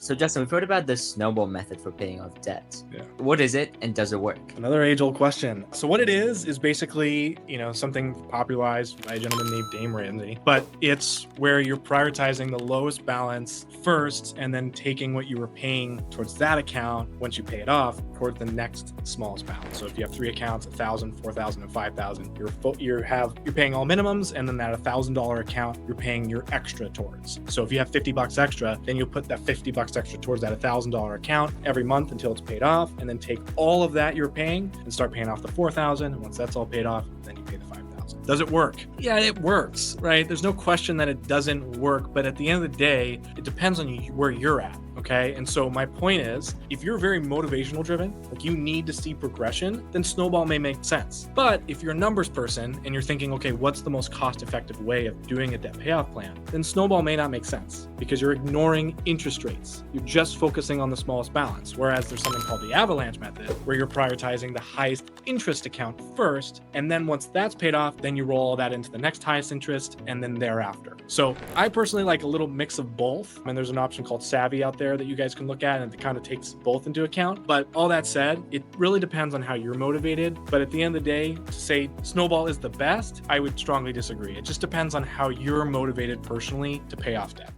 So Justin, we've heard about the snowball method for paying off debt. Yeah. What is it and does it work? Another age-old question. So what it is basically, something popularized by a gentleman named Dame Ramsey, but it's where you're prioritizing the lowest balance first and then taking what you were paying towards that account once you pay it off towards the next smallest balance. So if you have 3 accounts, 1,000, 4,000, and 5,000, you're paying all minimums, and then that $1,000 account you're paying your extra towards. So if you have $50 extra, then you'll put that $50 extra towards that $1,000 account every month until it's paid off, and then take all of that you're paying and start paying off the 4,000. And once that's all paid off, then you pay the 5,000. Does it work? Yeah, it works, right? There's no question that it doesn't work, but at the end of the day, it depends on where you're at. Okay. And so my point is, if you're very motivational driven, like you need to see progression, then Snowball may make sense. But if you're a numbers person and you're thinking, okay, what's the most cost effective way of doing a debt payoff plan? Then Snowball may not make sense because you're ignoring interest rates. You're just focusing on the smallest balance. Whereas there's something called the avalanche method where you're prioritizing the highest interest account first. And then once that's paid off, then you roll all that into the next highest interest and then thereafter. So I personally like a little mix of both. And there's an option called Savvy out there that you guys can look at, and it kind of takes both into account. But all that said, it really depends on how you're motivated. But at the end of the day, to say Snowball is the best, I would strongly disagree. It just depends on how you're motivated personally to pay off debt.